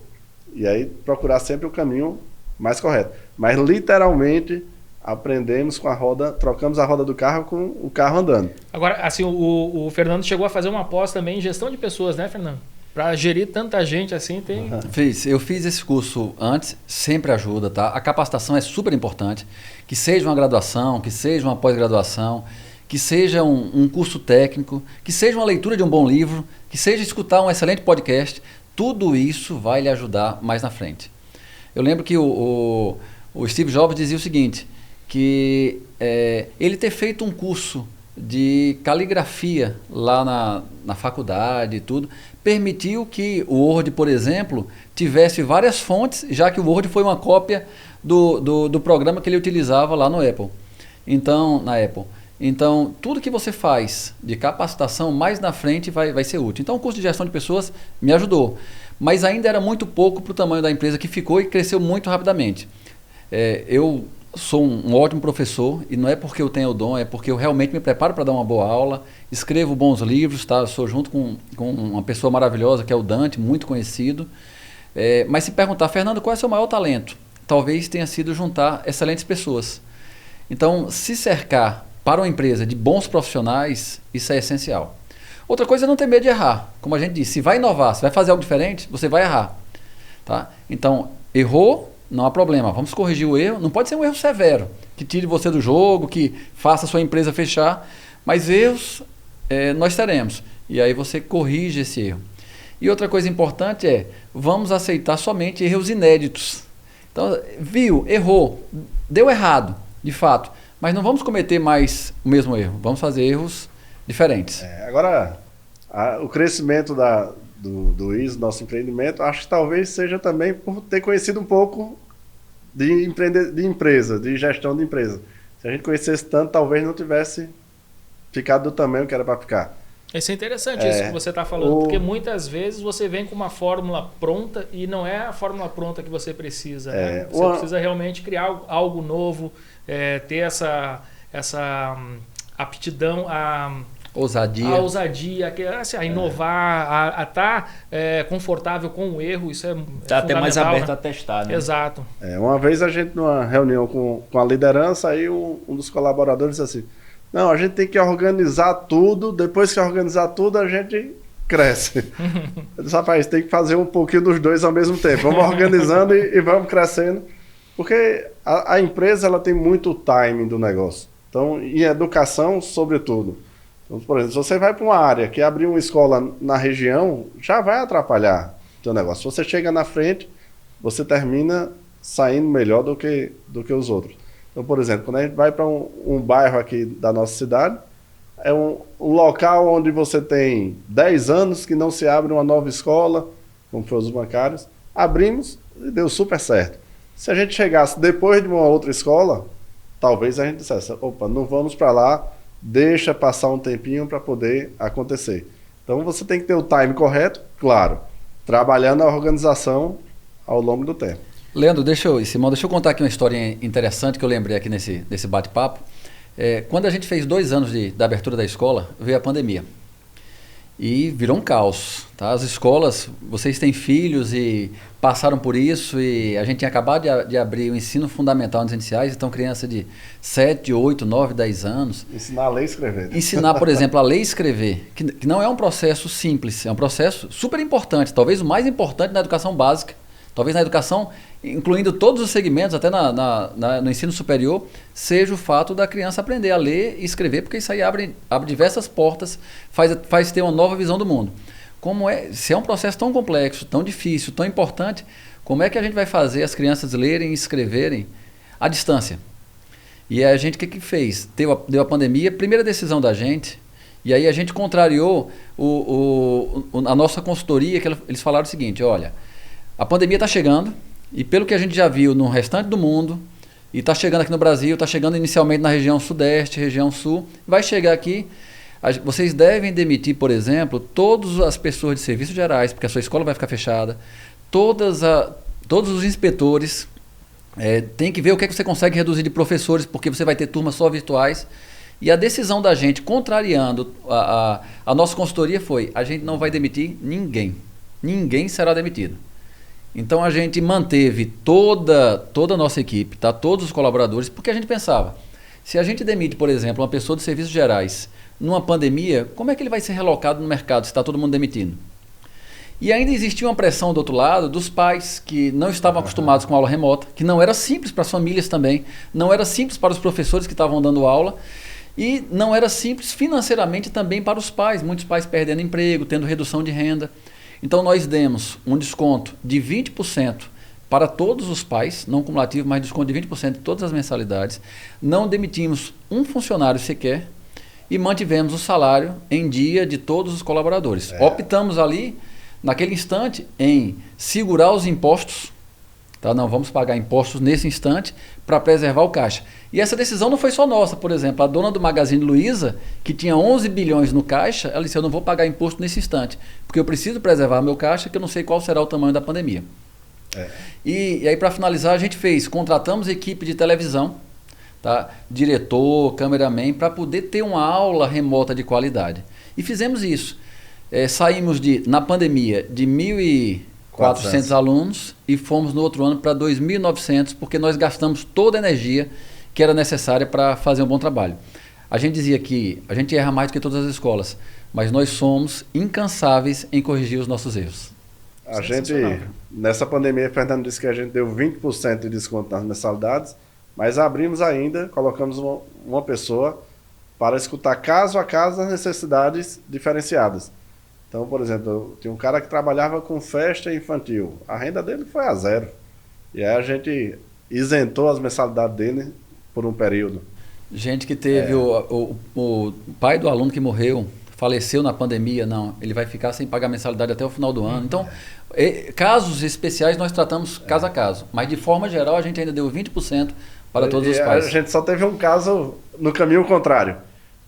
D: E aí, procurar sempre o caminho mais correto. Mas, literalmente, aprendemos com a roda, trocamos a roda do carro com o carro andando.
A: Agora, assim, o Fernando chegou a fazer uma pós também em gestão de pessoas, né, Fernando? Para gerir tanta gente assim, tem...
C: Eu fiz esse curso antes, sempre ajuda, tá? A capacitação é super importante, que seja uma graduação, que seja uma pós-graduação, que seja um curso técnico, que seja uma leitura de um bom livro, que seja escutar um excelente podcast, tudo isso vai lhe ajudar mais na frente. Eu lembro que o Steve Jobs dizia o seguinte, que ele ter feito um curso de caligrafia lá na faculdade e tudo, permitiu que o Word, por exemplo, tivesse várias fontes, já que o Word foi uma cópia do programa que ele utilizava lá no Apple. Na Apple. Então, tudo que você faz de capacitação, mais na frente vai ser útil. Então, o curso de gestão de pessoas me ajudou, mas ainda era muito pouco para o tamanho da empresa que ficou e cresceu muito rapidamente. Eu sou um ótimo professor e não é porque eu tenho o dom, é porque eu realmente me preparo para dar uma boa aula, escrevo bons livros, tá? Eu sou junto com uma pessoa maravilhosa que é o Dante, muito conhecido. Mas se perguntar, Fernando, qual é o seu maior talento? Talvez tenha sido juntar excelentes pessoas. Então, se cercar para uma empresa de bons profissionais, isso é essencial. Outra coisa é não ter medo de errar. Como a gente disse, se vai inovar, se vai fazer algo diferente, você vai errar. Tá? Então, errou, não há problema. Vamos corrigir o erro. Não pode ser um erro severo, que tire você do jogo, que faça a sua empresa fechar. Mas erros nós teremos. E aí você corrige esse erro. E outra coisa importante vamos aceitar somente erros inéditos. Então, errou, deu errado, de fato. Mas não vamos cometer mais o mesmo erro. Vamos fazer erros diferentes.
D: Agora, o crescimento do ISO, nosso empreendimento, acho que talvez seja também por ter conhecido um pouco de empresa, de gestão de empresa. Se a gente conhecesse tanto, talvez não tivesse ficado do tamanho que era para ficar.
A: Isso é interessante, isso que você está falando, porque muitas vezes você vem com uma fórmula pronta e não é a fórmula pronta que você precisa. Né? Você precisa realmente criar algo novo, ter essa aptidão a ousadia, a inovar, a estar confortável com o erro, isso é
B: tá até mais aberto,
A: né?
B: A testar, né?
A: Exato.
D: Uma vez a gente, numa reunião com a liderança, aí um dos colaboradores disse assim, não, a gente tem que organizar tudo, depois que organizar tudo a gente cresce. Eu disse, rapaz, tem que fazer um pouquinho dos dois ao mesmo tempo, vamos organizando e vamos crescendo, porque a empresa ela tem muito timing do negócio, então, em educação, sobretudo. Então, por exemplo, se você vai para uma área que abrir uma escola na região, já vai atrapalhar o seu negócio. Se você chega na frente, você termina saindo melhor do que os outros. Então, por exemplo, quando a gente vai para um bairro aqui da nossa cidade, é um local onde você tem 10 anos que não se abre uma nova escola, como foi os bancários. Abrimos e deu super certo. Se a gente chegasse depois de uma outra escola, talvez a gente dissesse, opa, não vamos para lá, deixa passar um tempinho para poder acontecer. Então você tem que ter o time correto, claro, trabalhando a organização ao longo do tempo.
C: Leandro, Simão, deixa eu contar aqui uma história interessante que eu lembrei aqui nesse bate-papo. Quando a gente fez 2 anos da abertura da escola, veio a pandemia. E virou um caos. Tá? As escolas, vocês têm filhos e passaram por isso, e a gente tinha acabado de abrir o ensino fundamental nos iniciais, então criança de 7, 8, 9, 10 anos.
D: Ensinar a ler e escrever.
C: Ensinar, por exemplo, a ler e escrever, que não é um processo simples, é um processo super importante, talvez o mais importante na educação básica, talvez na educação, incluindo todos os segmentos, até no ensino superior, seja o fato da criança aprender a ler e escrever, porque isso aí abre diversas portas, faz ter uma nova visão do mundo. Se é um processo tão complexo, tão difícil, tão importante, como é que a gente vai fazer as crianças lerem e escreverem à distância? E a gente, o que fez? Deu a pandemia, primeira decisão da gente, e aí a gente contrariou a nossa consultoria, que eles falaram o seguinte, olha, a pandemia está chegando, e pelo que a gente já viu no restante do mundo, e está chegando aqui no Brasil, está chegando inicialmente na região sudeste, região sul, vai chegar aqui, vocês devem demitir, por exemplo, todas as pessoas de serviços gerais, porque a sua escola vai ficar fechada, todos os inspetores, tem que ver o que você consegue reduzir de professores, porque você vai ter turmas só virtuais. E a decisão da gente, contrariando a nossa consultoria, foi: a gente não vai demitir ninguém. Ninguém será demitido. Então a gente manteve toda a nossa equipe, tá? Todos os colaboradores, porque a gente pensava, se a gente demite, por exemplo, uma pessoa de serviços gerais numa pandemia, como é que ele vai ser relocado no mercado se está todo mundo demitindo? E ainda existia uma pressão do outro lado dos pais que não estavam acostumados com aula remota, que não era simples para as famílias também, não era simples para os professores que estavam dando aula e não era simples financeiramente também para os pais, muitos pais perdendo emprego, tendo redução de renda. Então nós demos um desconto de 20% para todos os pais, não cumulativo, mas desconto de 20% de todas as mensalidades. Não demitimos um funcionário sequer e mantivemos o salário em dia de todos os colaboradores. Optamos ali, naquele instante, em segurar os impostos, tá? Não vamos pagar impostos nesse instante para preservar o caixa. E essa decisão não foi só nossa, por exemplo, a dona do Magazine Luiza, que tinha 11 bilhões no caixa, ela disse: eu não vou pagar imposto nesse instante, porque eu preciso preservar meu caixa, que eu não sei qual será o tamanho da pandemia. E aí, para finalizar, a gente contratamos equipe de televisão, tá? Diretor, cameraman, para poder ter uma aula remota de qualidade. E fizemos isso. Saímos na pandemia de 1.400 alunos e fomos no outro ano para 2.900, porque nós gastamos toda a energia que era necessária para fazer um bom trabalho. A gente dizia que a gente erra mais do que todas as escolas, mas nós somos incansáveis em corrigir os nossos erros.
D: A gente, nessa pandemia, Fernando disse que a gente deu 20% de desconto nas mensalidades, mas abrimos ainda, colocamos uma pessoa para escutar caso a caso as necessidades diferenciadas. Então, por exemplo, tinha um cara que trabalhava com festa infantil. A renda dele foi a zero. E aí a gente isentou as mensalidades dele por um período.
C: Gente que teve o pai do aluno que morreu, faleceu na pandemia, não, ele vai ficar sem pagar mensalidade até o final do ano. Então, casos especiais nós tratamos caso a caso. Mas de forma geral a gente ainda deu 20% para todos os pais.
D: A gente só teve um caso no caminho contrário.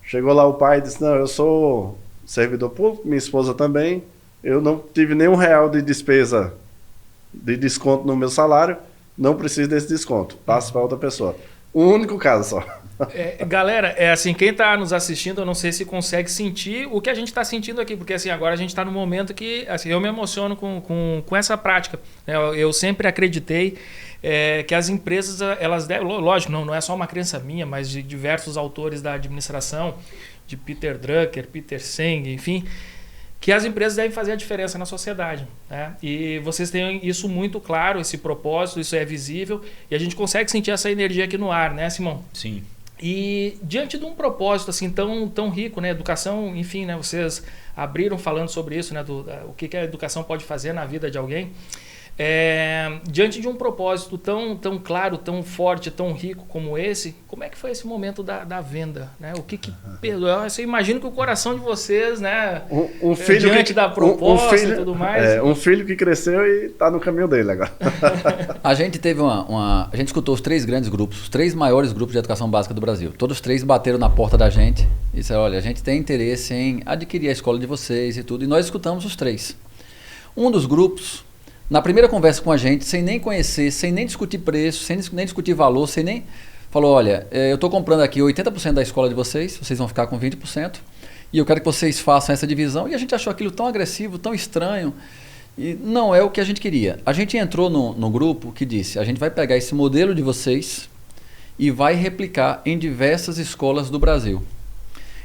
D: Chegou lá o pai e disse: não, eu sou servidor público, minha esposa também, eu não tive nenhum real de despesa de desconto no meu salário, não preciso desse desconto, passo para outra pessoa. Um único caso só.
A: Galera, assim, quem está nos assistindo, eu não sei se consegue sentir o que a gente está sentindo aqui, porque assim, agora a gente está num momento que assim, eu me emociono com essa prática. Eu sempre acreditei que as empresas, elas devem, lógico, não é só uma crença minha, mas de diversos autores da administração, de Peter Drucker, Peter Senge, enfim, que as empresas devem fazer a diferença na sociedade, né? E vocês têm isso muito claro, esse propósito, isso é visível, e a gente consegue sentir essa energia aqui no ar, né, Simão?
B: Sim.
A: E diante de um propósito assim tão rico, né, educação, enfim, né, vocês abriram falando sobre isso, né, o que a educação pode fazer na vida de alguém. Diante de um propósito tão claro, tão forte, tão rico como esse, como é que foi esse momento da venda, né? O que eu imagino que o coração de vocês, né,
D: um filho
A: diante da proposta e tudo mais.
D: Um filho que cresceu e está no caminho dele agora.
C: A gente teve a gente escutou os 3 grandes grupos, os 3 maiores grupos de educação básica do Brasil. Todos os 3 bateram na porta da gente e disseram: olha, a gente tem interesse em adquirir a escola de vocês e tudo. E nós escutamos os 3. Um dos grupos, na primeira conversa com a gente, sem nem conhecer, sem nem discutir preço, sem nem discutir valor, sem nem... Falou: olha, eu estou comprando aqui 80% da escola de vocês vão ficar com 20%, e eu quero que vocês façam essa divisão. E a gente achou aquilo tão agressivo, tão estranho, e não é o que a gente queria. A gente entrou no grupo que disse: a gente vai pegar esse modelo de vocês e vai replicar em diversas escolas do Brasil.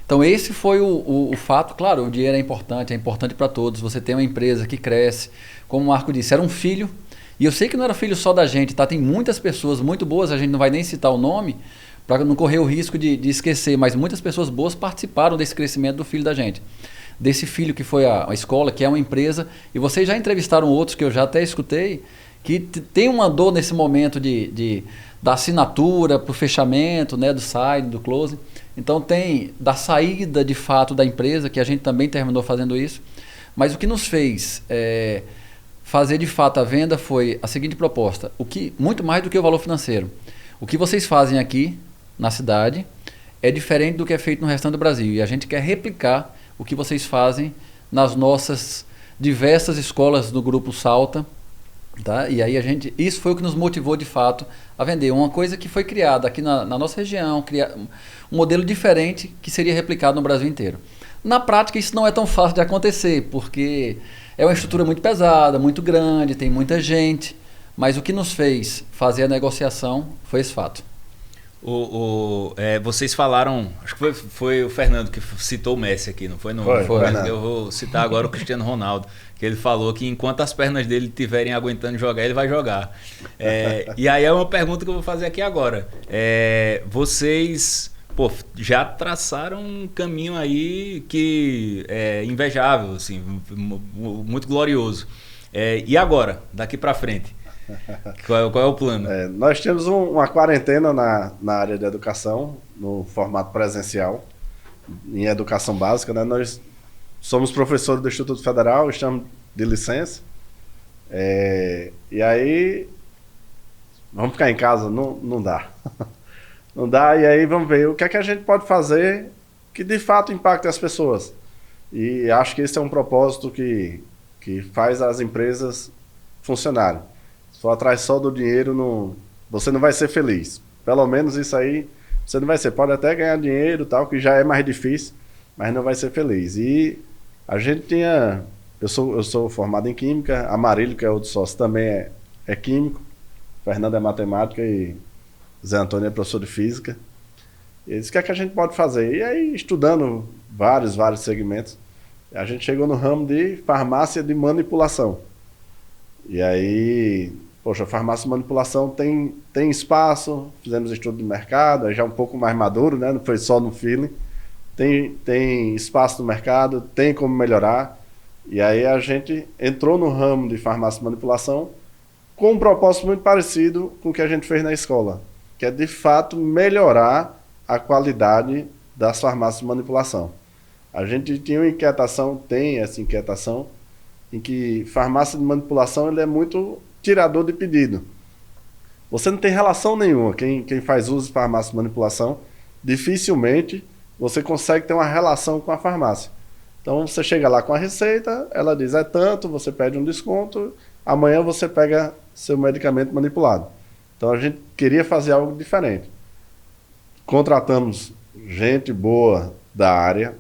C: Então esse foi o fato. Claro, o dinheiro é importante para todos. Você tem uma empresa que cresce, como o Marco disse, era um filho, e eu sei que não era filho só da gente, tá? Tem muitas pessoas muito boas, a gente não vai nem citar o nome, para não correr o risco de esquecer, mas muitas pessoas boas participaram desse crescimento do filho da gente. Desse filho que foi a escola, que é uma empresa, e vocês já entrevistaram outros que eu já até escutei, que tem uma dor nesse momento da assinatura para o fechamento, né, do sign, do closing. Então tem da saída de fato da empresa, que a gente também terminou fazendo isso. Mas o que nos fez fazer de fato a venda foi a seguinte proposta, muito mais do que o valor financeiro. O que vocês fazem aqui na cidade é diferente do que é feito no restante do Brasil. E a gente quer replicar o que vocês fazem nas nossas diversas escolas do Grupo Salta. Tá? E aí isso foi o que nos motivou de fato a vender. Uma coisa que foi criada aqui na nossa região, um modelo diferente que seria replicado no Brasil inteiro. Na prática isso não é tão fácil de acontecer, porque é uma estrutura muito pesada, muito grande, tem muita gente, mas o que nos fez fazer a negociação foi esse fato.
B: Vocês falaram, acho que foi o Fernando que citou o Messi aqui, não foi?
C: Foi.
B: Eu vou citar agora o Cristiano Ronaldo, que ele falou que enquanto as pernas dele estiverem aguentando jogar, ele vai jogar. E aí é uma pergunta que eu vou fazer aqui agora. Vocês já traçaram um caminho aí que é invejável, assim, muito glorioso. E agora, daqui para frente? Qual é o plano?
D: Nós temos uma quarentena na área de educação, no formato presencial, em educação básica, né? Nós somos professores do Instituto Federal, estamos de licença. E aí, vamos ficar em casa? Não dá. Não dá, e aí vamos ver o que é que a gente pode fazer que de fato impacte as pessoas. E acho que esse é um propósito que faz as empresas funcionarem. Se for atrás só do dinheiro, você não vai ser feliz. Pelo menos isso aí você não vai ser. Pode até ganhar dinheiro, tal, que já é mais difícil, mas não vai ser feliz. E a gente eu sou formado em Química, Amarilho, que é outro sócio, também é Químico, Fernando é Matemática e Zé Antônio é professor de Física. E eles, o que é que a gente pode fazer? E aí, estudando vários segmentos, a gente chegou no ramo de farmácia de manipulação. E aí, farmácia de manipulação tem espaço, fizemos estudo de mercado, aí já um pouco mais maduro, né? Não foi só no feeling. Tem espaço no mercado, tem como melhorar. E aí a gente entrou no ramo de farmácia de manipulação com um propósito muito parecido com o que a gente fez na escola, que é de fato melhorar a qualidade das farmácias de manipulação. A gente tinha uma inquietação, tem essa inquietação, em que farmácia de manipulação ele é muito tirador de pedido. Você não tem relação nenhuma, quem faz uso de farmácia de manipulação, dificilmente você consegue ter uma relação com a farmácia. Então você chega lá com a receita, ela diz é tanto, você pede um desconto, amanhã você pega seu medicamento manipulado. Então a gente queria fazer algo diferente. Contratamos gente boa da área,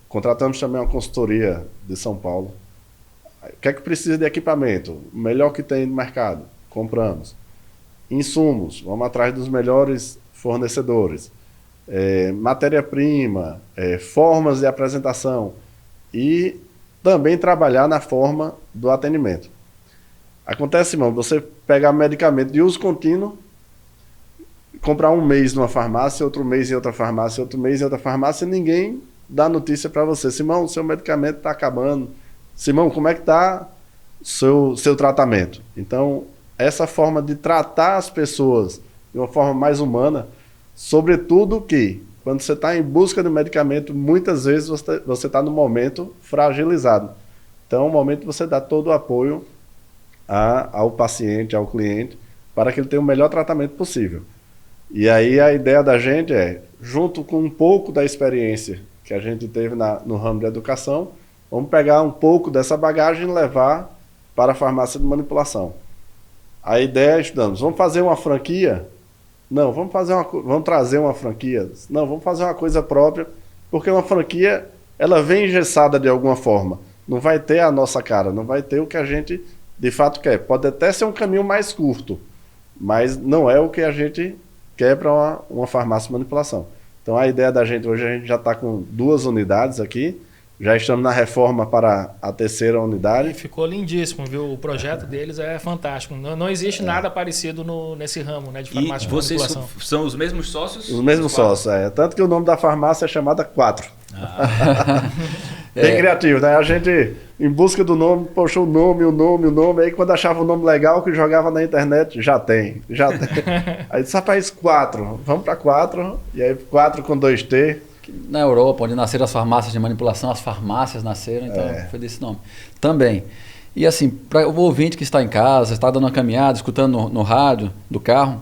D: contratamos também uma consultoria de São Paulo. O que é que precisa de equipamento? O melhor que tem no mercado, compramos. Insumos, vamos atrás dos melhores fornecedores. Matéria-prima, formas de apresentação e também trabalhar na forma do atendimento. Acontece, irmão, você pegar medicamento de uso contínuo, comprar um mês numa farmácia, outro mês em outra farmácia, outro mês em outra farmácia, e ninguém dá notícia para você. Simão, seu medicamento está acabando. Simão, como é que está seu tratamento? Então, essa forma de tratar as pessoas de uma forma mais humana, sobretudo que, quando você está em busca de medicamento, muitas vezes você está no momento fragilizado. Então, é um momento que você dá todo o apoio ao paciente, ao cliente, para que ele tenha o melhor tratamento possível. E aí a ideia da gente junto com um pouco da experiência que a gente teve no ramo da educação, vamos pegar um pouco dessa bagagem e levar para a farmácia de manipulação. A ideia estudamos, vamos fazer uma franquia? Não, vamos trazer uma franquia? Não, vamos fazer uma coisa própria, porque uma franquia, ela vem engessada de alguma forma. Não vai ter a nossa cara, não vai ter o que a gente de fato quer. Pode até ser um caminho mais curto, mas não é o que a gente quer para uma farmácia de manipulação. Então a ideia da gente hoje, a gente já está com 2 unidades aqui, já estamos na reforma para a 3ª unidade.
A: E ficou lindíssimo, viu? O projeto deles é fantástico. Não existe nada parecido nesse ramo, né, de farmácia de manipulação.
B: E vocês são os mesmos sócios?
D: Os mesmos sócios, Tanto que o nome da farmácia é chamada 4. Bem criativo, né? A gente, em busca do nome, poxa, o nome. Aí quando achava um nome legal que jogava na internet, já tem. Aí disse, rapaz, 4. Vamos para 4. E aí 4 com 2T.
C: Na Europa, onde nasceram as farmácias de manipulação, as farmácias nasceram, então foi desse nome. Também. E assim, para o ouvinte que está em casa, está dando uma caminhada, escutando no rádio, do carro,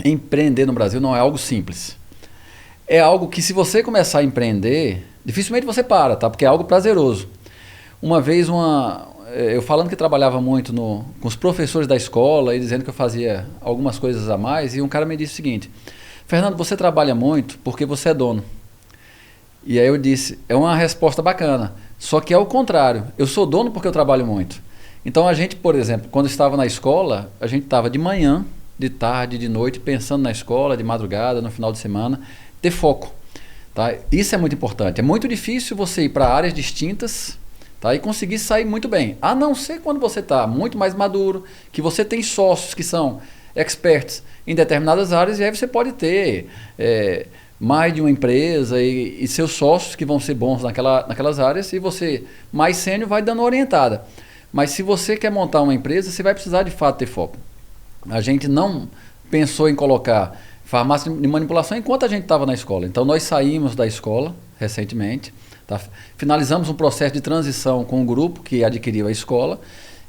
C: empreender no Brasil não é algo simples. É algo que, se você começar a empreender, dificilmente você para, tá? Porque é algo prazeroso. Uma vez, eu falando que trabalhava muito com os professores da escola e dizendo que eu fazia algumas coisas a mais, e um cara me disse o seguinte: Fernando, você trabalha muito porque você é dono. E aí eu disse, é uma resposta bacana, só que é o contrário, eu sou dono porque eu trabalho muito. Então a gente, por exemplo, quando estava na escola, a gente estava de manhã, de tarde, de noite, pensando na escola, de madrugada, no final de semana, ter foco. Tá? Isso é muito importante. É muito difícil você ir para áreas distintas, tá? E conseguir sair muito bem. A não ser quando você está muito mais maduro, que você tem sócios que são experts em determinadas áreas, e aí você pode ter mais de uma empresa e seus sócios que vão ser bons naquelas áreas, e você, mais sênior, vai dando orientada. Mas se você quer montar uma empresa, você vai precisar de fato ter foco. A gente não pensou em colocar farmácia de manipulação enquanto a gente estava na escola. Então nós saímos da escola recentemente, tá? Finalizamos um processo de transição com o grupo que adquiriu a escola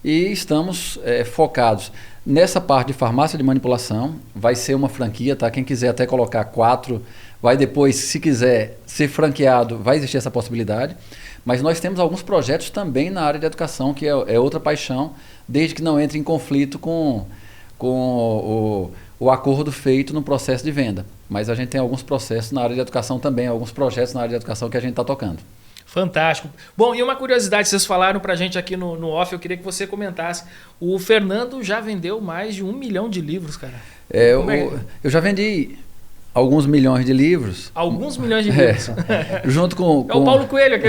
C: e estamos focados nessa parte de farmácia de manipulação. Vai ser uma franquia, tá? Quem quiser até colocar 4, vai depois, se quiser ser franqueado, vai existir essa possibilidade. Mas nós temos alguns projetos também na área de educação, que é outra paixão, desde que não entre em conflito com o acordo feito no processo de venda. Mas a gente tem alguns processos na área de educação também, alguns projetos na área de educação que a gente está tocando.
A: Fantástico. Bom, e uma curiosidade, vocês falaram para a gente aqui no off, eu queria que você comentasse. O Fernando já vendeu mais de 1 milhão de livros, cara.
C: Eu já vendi alguns milhões de livros.
A: Alguns milhões de livros.
C: Junto com...
A: É o Paulo Coelho aqui.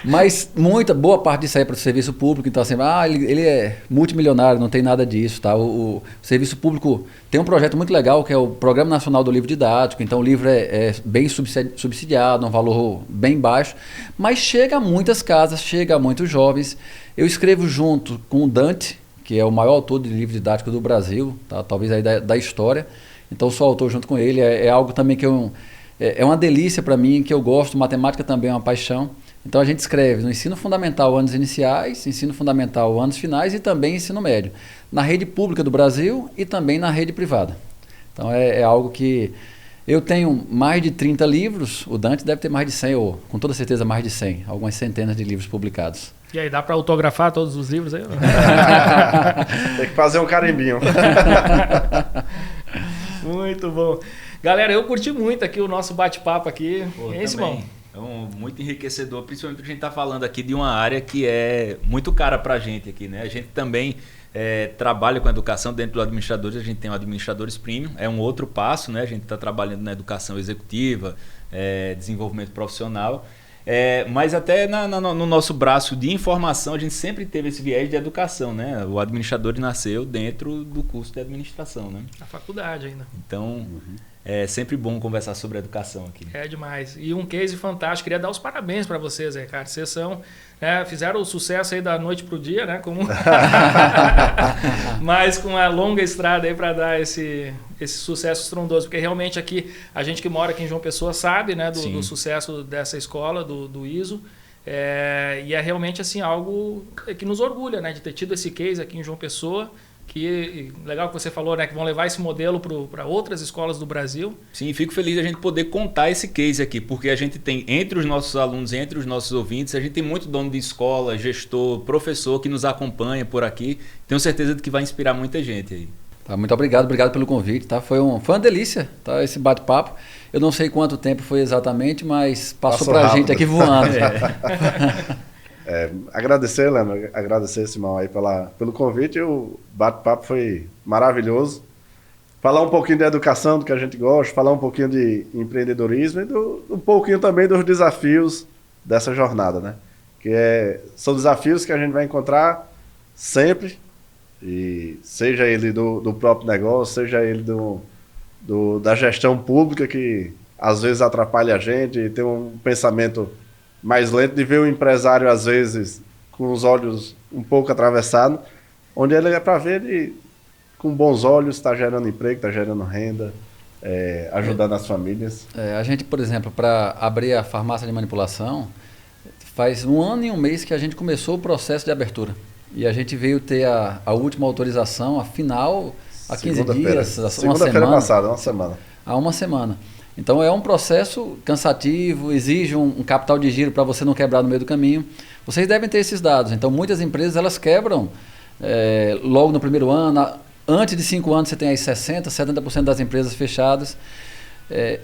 C: Mas boa parte disso aí é para o serviço público. Então, assim, ele é multimilionário, não tem nada disso. Tá? O serviço público tem um projeto muito legal, que é o Programa Nacional do Livro Didático. Então, o livro é bem subsidiado, um valor bem baixo. Mas chega a muitas casas, chega a muitos jovens. Eu escrevo junto com o Dante, que é o maior autor de livro didático do Brasil, tá? Talvez aí da história. Então, sou autor junto com ele. É algo também que é uma delícia para mim, que eu gosto. Matemática também é uma paixão. Então, a gente escreve no ensino fundamental, anos iniciais, ensino fundamental, anos finais e também ensino médio. Na rede pública do Brasil e também na rede privada. Então, é algo que... Eu tenho mais de 30 livros, o Dante deve ter mais de 100, ou com toda certeza mais de 100, algumas centenas de livros publicados.
A: E aí, dá para autografar todos os livros aí?
D: Tem que fazer um carimbinho.
A: Muito bom. Galera, eu curti muito aqui o nosso bate-papo aqui.
B: É isso, irmão? Muito enriquecedor, principalmente porque a gente está falando aqui de uma área que é muito cara para a gente aqui, né? A gente também trabalha com educação dentro do Administradores, a gente tem o Administradores Premium, é um outro passo, né? A gente está trabalhando na educação executiva, desenvolvimento profissional. Mas até no nosso braço de informação, a gente sempre teve esse viés de educação, né? O administrador nasceu dentro do curso de administração, né?
A: A faculdade ainda.
B: Então, é sempre bom conversar sobre educação aqui.
A: É demais. E um case fantástico. Queria dar os parabéns para vocês, cara. Vocês são, fizeram o sucesso aí da noite pro dia, né? Mas com uma longa estrada aí para dar esse sucesso estrondoso. Porque realmente aqui, a gente que mora aqui em João Pessoa sabe, né? Do sucesso dessa escola, do ISO. E é realmente assim, algo que nos orgulha, né? De ter tido esse case aqui em João Pessoa. Que legal que você falou, né? Que vão levar esse modelo para outras escolas do Brasil.
B: Sim, fico feliz de a gente poder contar esse case aqui, porque a gente tem, entre os nossos alunos, entre os nossos ouvintes, a gente tem muito dono de escola, gestor, professor que nos acompanha por aqui. Tenho certeza de que vai inspirar muita gente aí.
C: Tá, muito obrigado pelo convite. Tá? Foi uma delícia, tá, esse bate-papo. Eu não sei quanto tempo foi exatamente, mas passou para a gente aqui voando.
D: Agradecer, Leandro, agradecer, Simão, aí pelo convite. O bate-papo foi maravilhoso. Falar um pouquinho de educação, do que a gente gosta, falar um pouquinho de empreendedorismo e um pouquinho também dos desafios dessa jornada, né? São desafios que a gente vai encontrar sempre, e seja ele do próprio negócio, seja ele da gestão pública, que às vezes atrapalha a gente e tem um pensamento mais lento, de ver o empresário, às vezes, com os olhos um pouco atravessados, onde ele é para ver ele, com bons olhos, está gerando emprego, está gerando renda, ajudando as famílias.
C: A gente, por exemplo, para abrir a farmácia de manipulação, faz 1 ano e 1 mês que a gente começou o processo de abertura. E a gente veio ter a última autorização, a final, há 15 dias,
D: segunda-feira passada, uma semana.
C: Há 1 semana. Então é um processo cansativo, exige um capital de giro para você não quebrar no meio do caminho. Vocês devem ter esses dados. Então muitas empresas elas quebram logo no primeiro ano. Antes de 5 anos você tem aí 60%, 70% das empresas fechadas.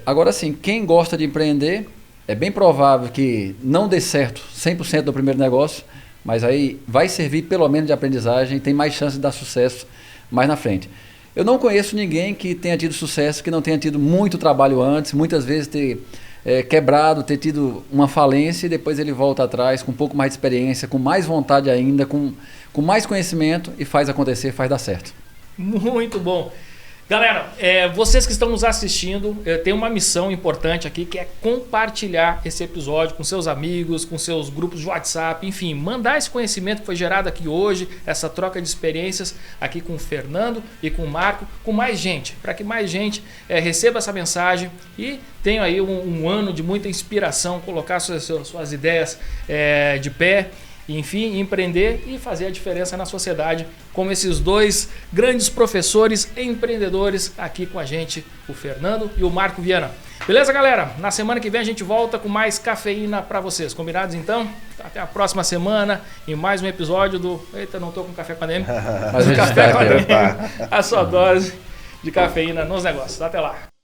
C: Agora sim, quem gosta de empreender, é bem provável que não dê certo 100% do primeiro negócio, mas aí vai servir pelo menos de aprendizagem e tem mais chance de dar sucesso mais na frente. Eu não conheço ninguém que tenha tido sucesso, que não tenha tido muito trabalho antes, muitas vezes ter quebrado, ter tido uma falência e depois ele volta atrás com um pouco mais de experiência, com mais vontade ainda, com mais conhecimento e faz acontecer, faz dar certo.
A: Muito bom. Galera, vocês que estão nos assistindo, tem uma missão importante aqui, que é compartilhar esse episódio com seus amigos, com seus grupos de WhatsApp, enfim, mandar esse conhecimento que foi gerado aqui hoje, essa troca de experiências aqui com o Fernando e com o Marco, com mais gente, para que mais gente receba essa mensagem e tenha aí um ano de muita inspiração, colocar suas ideias de pé, enfim, empreender e fazer a diferença na sociedade, como esses 2 grandes professores empreendedores aqui com a gente, o Fernando e o Marco Viana. Beleza, galera? Na semana que vem a gente volta com mais cafeína para vocês. Combinados, então? Até a próxima semana em mais um episódio do... Eita, não tô com café com a Neme.
C: Mas a gente
A: Café com a Neme. A sua dose de cafeína nos negócios. Até lá.